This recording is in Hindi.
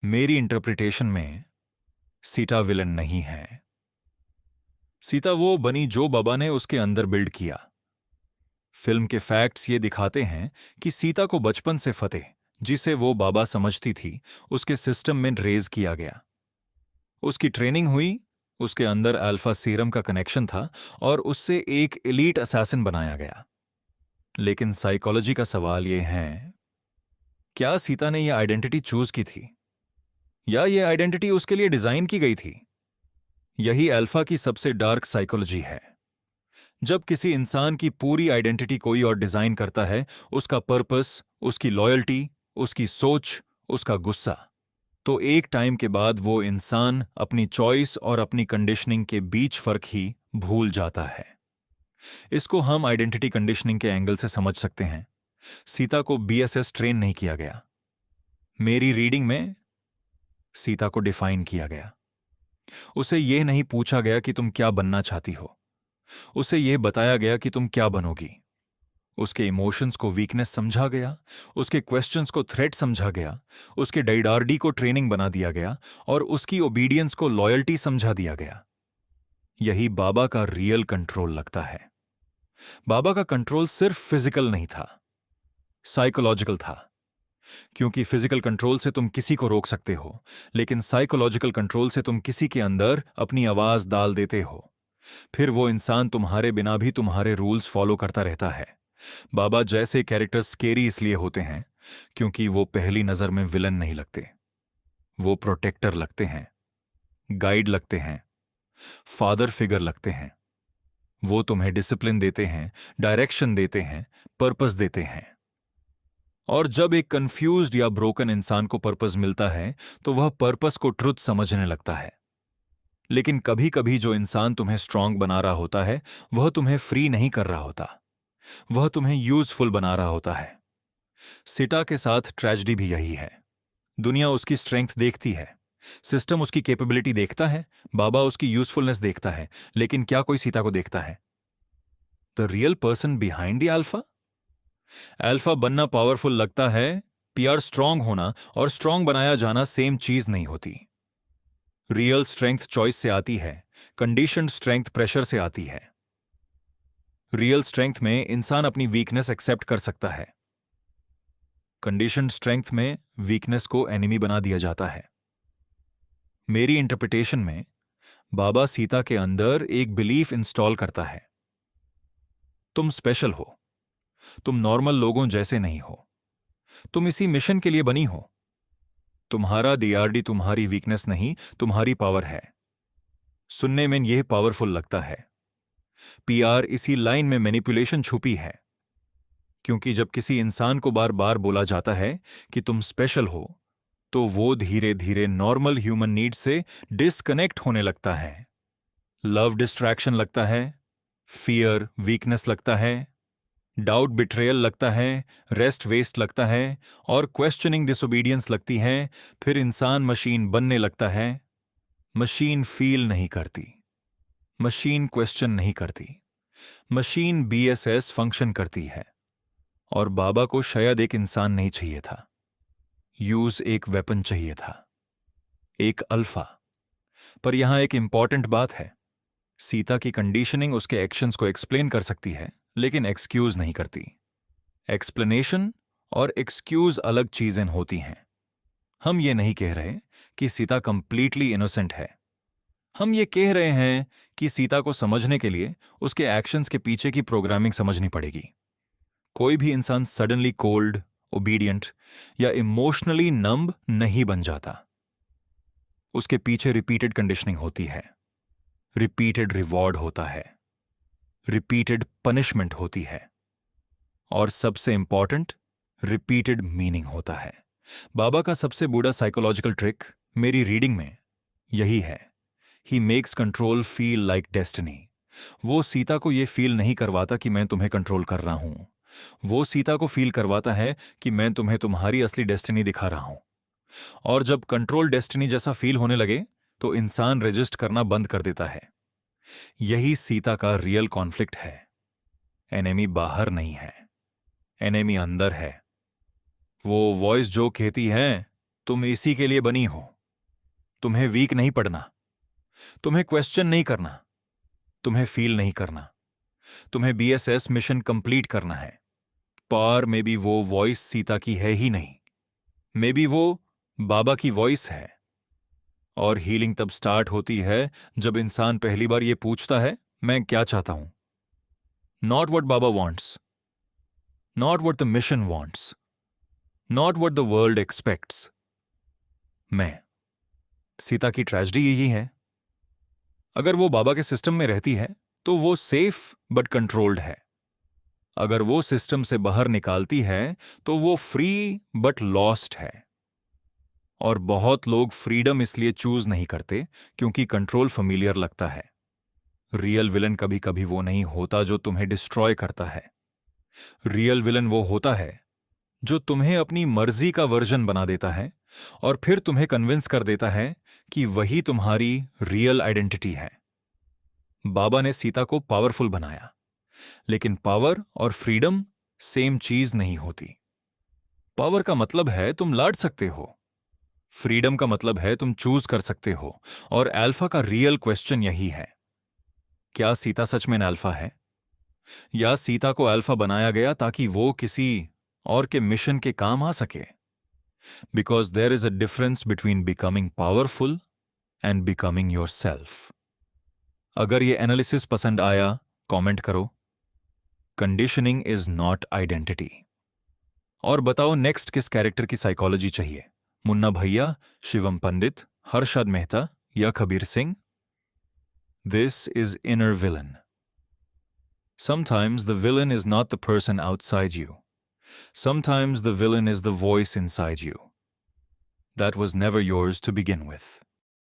मेरी इंटरप्रिटेशन में सीता विलन नहीं है। सीता वो बनी जो बाबा ने उसके अंदर बिल्ड किया। फिल्म के फैक्ट्स ये दिखाते हैं कि सीता को बचपन से फतेह, जिसे वो बाबा समझती थी, उसके सिस्टम में रेज किया गया। उसकी ट्रेनिंग हुई, उसके अंदर अल्फा सीरम का कनेक्शन था और उससे एक एलीट असैसिन बनाया गया। लेकिन साइकोलॉजी का सवाल ये है, क्या सीता ने यह आइडेंटिटी चूज की थी या यह आइडेंटिटी उसके लिए डिजाइन की गई थी? यही अल्फा की सबसे डार्क साइकोलॉजी है। जब किसी इंसान की पूरी आइडेंटिटी कोई और डिजाइन करता है, उसका पर्पस, उसकी लॉयल्टी, उसकी सोच, उसका गुस्सा, तो एक टाइम के बाद वो इंसान अपनी चॉइस और अपनी कंडीशनिंग के बीच फर्क ही भूल जाता है। इसको हम आइडेंटिटी कंडीशनिंग के एंगल से समझ सकते हैं। सीता को बीएसएस ट्रेन नहीं किया गया। मेरी रीडिंग में सीता को डिफाइन किया गया। उसे यह नहीं पूछा गया कि तुम क्या बनना चाहती हो, उसे यह बताया गया कि तुम क्या बनोगी। उसके इमोशंस को वीकनेस समझा गया, उसके क्वेश्चंस को थ्रेट समझा गया, उसके डाइडार्डी को ट्रेनिंग बना दिया गया और उसकी ओबीडियंस को लॉयल्टी समझा दिया गया। यही बाबा का रियल कंट्रोल लगता है। बाबा का कंट्रोल सिर्फ फिजिकल नहीं था, साइकोलॉजिकल था। क्योंकि फिजिकल कंट्रोल से तुम किसी को रोक सकते हो, लेकिन साइकोलॉजिकल कंट्रोल से तुम किसी के अंदर अपनी आवाज डाल देते हो। फिर वो इंसान तुम्हारे बिना भी तुम्हारे रूल्स फॉलो करता रहता है। बाबा जैसे कैरेक्टर्स स्केरी इसलिए होते हैं क्योंकि वो पहली नजर में विलन नहीं लगते। वो प्रोटेक्टर लगते हैं, गाइड लगते हैं, फादर फिगर लगते हैं। वो तुम्हें डिसिप्लिन देते हैं, डायरेक्शन देते हैं, पर्पस देते हैं। और जब एक कंफ्यूज्ड या ब्रोकन इंसान को पर्पस मिलता है तो वह पर्पस को ट्रुथ समझने लगता है। लेकिन कभी कभी जो इंसान तुम्हें स्ट्रांग बना रहा होता है, वह तुम्हें फ्री नहीं कर रहा होता, वह तुम्हें यूजफुल बना रहा होता है। सिटा के साथ ट्रेजेडी भी यही है। दुनिया उसकी स्ट्रेंथ देखती है, सिस्टम उसकी कैपेबिलिटी देखता है, बाबा उसकी यूजफुलनेस देखता है, लेकिन क्या कोई सीता को देखता है? The real person behind the alpha? Alpha बनना पावरफुल लगता है, पीआर स्ट्रांग होना और स्ट्रांग बनाया जाना सेम चीज नहीं होती। रियल स्ट्रेंथ चॉइस से आती है, कंडीशनड स्ट्रेंथ प्रेशर से आती है। रियल स्ट्रेंथ में इंसान अपनी वीकनेस एक्सेप्ट कर सकता है, कंडीशनड स्ट्रेंथ में वीकनेस को एनिमी बना दिया जाता है। मेरी इंटरप्रिटेशन में बाबा सीता के अंदर एक बिलीफ इंस्टॉल करता है, तुम स्पेशल हो, तुम नॉर्मल लोगों जैसे नहीं हो, तुम इसी मिशन के लिए बनी हो। तुम्हारा डीआरडी तुम्हारी वीकनेस नहीं, तुम्हारी पावर है। सुनने में यह पावरफुल लगता है। पीआर इसी लाइन में मैनिपुलेशन छुपी है, क्योंकि जब किसी इंसान को बार बार बोला जाता है कि तुम स्पेशल हो, तो वो धीरे धीरे नॉर्मल ह्यूमन नीड से डिस्कनेक्ट होने लगता है। लव डिस्ट्रैक्शन लगता है, फियर वीकनेस लगता है, डाउट बिट्रेयल लगता है, रेस्ट वेस्ट लगता है और क्वेश्चनिंग डिसोबीडियंस लगती है। फिर इंसान मशीन बनने लगता है। मशीन फील नहीं करती, मशीन क्वेश्चन नहीं करती, मशीन बीएसएस फंक्शन करती है। और बाबा को शायद एक इंसान नहीं चाहिए था, यूज एक वेपन चाहिए था, एक अल्फा। पर यहां एक इंपॉर्टेंट बात है, सीता की कंडीशनिंग उसके एक्शंस को एक्सप्लेन कर सकती है, लेकिन एक्सक्यूज नहीं करती। एक्सप्लेनेशन और एक्सक्यूज अलग चीजें होती हैं। हम ये नहीं कह रहे कि सीता कंप्लीटली इनोसेंट है। हम ये कह रहे हैं कि सीता को समझने के लिए उसके एक्शंस के पीछे की प्रोग्रामिंग समझनी पड़ेगी। कोई भी इंसान सडनली कोल्ड, ओबीडियंट या इमोशनली नंब नहीं बन जाता। उसके पीछे रिपीटेड कंडीशनिंग होती है, रिपीटेड रिवॉर्ड होता है, रिपीटेड पनिशमेंट होती है और सबसे इंपॉर्टेंट, रिपीटेड मीनिंग होता है। बाबा का सबसे बूढ़ा साइकोलॉजिकल ट्रिक मेरी रीडिंग में यही है, he makes control feel like destiny. वो सीता को यह फील नहीं करवाता कि मैं तुम्हें कंट्रोल कर रहा हूं, वो सीता को फील करवाता है कि मैं तुम्हें तुम्हारी असली डेस्टिनी दिखा रहा हूं। और जब कंट्रोल डेस्टिनी जैसा फील होने लगे तो इंसान रेजिस्ट करना बंद कर देता है। यही सीता का रियल कॉन्फ्लिक्ट है। एनेमी बाहर नहीं है, एनेमी अंदर है। वो वॉइस जो कहती है तुम इसी के लिए बनी हो। तुम्हें वीक नहीं पड़ना, तुम्हें क्वेश्चन नहीं करना, तुम्हें फील नहीं करना, तुम्हें बीएसएस मिशन कंप्लीट करना है। पर मे बी वो वॉइस सीता की है ही नहीं, मे बी वो बाबा की वॉइस है। और हीलिंग तब स्टार्ट होती है जब इंसान पहली बार ये पूछता है, मैं क्या चाहता हूं। Not what Baba wants, not what the mission wants, not what the world aspects. मैं सीता की ट्रेजेडी यही है। अगर वो बाबा के सिस्टम में रहती है तो वो सेफ बट कंट्रोल्ड है। अगर वो सिस्टम से बाहर निकालती है तो वो फ्री बट लॉस्ट है। और बहुत लोग फ्रीडम इसलिए चूज नहीं करते क्योंकि कंट्रोल फैमिलियर लगता है। रियल विलन कभी कभी वो नहीं होता जो तुम्हें डिस्ट्रॉय करता है। रियल विलन वो होता है जो तुम्हें अपनी मर्जी का वर्जन बना देता है और फिर तुम्हें कन्विंस कर देता है कि वही तुम्हारी रियल आइडेंटिटी है। बाबा ने सीता को पावरफुल बनाया, लेकिन पावर और फ्रीडम सेम चीज नहीं होती। पावर का मतलब है तुम लड़ सकते हो, फ्रीडम का मतलब है तुम चूज कर सकते हो। और अल्फा का रियल क्वेश्चन यही है, क्या सीता सच में अल्फा है, या सीता को अल्फा बनाया गया ताकि वो किसी और के मिशन के काम आ सके? Because there is a difference between becoming powerful and becoming yourself. अगर ये एनालिसिस पसंद आया, कमेंट करो। Conditioning is not identity. और बताओ नेक्स्ट किस कैरेक्टर की साइकोलॉजी चाहिए, मुन्ना भैया, शिवम पंडित, हर्षद मेहता या Kabir Singh? This is inner villain. Sometimes the villain is not the person outside you. Sometimes the villain is the voice inside you that was never yours to begin with.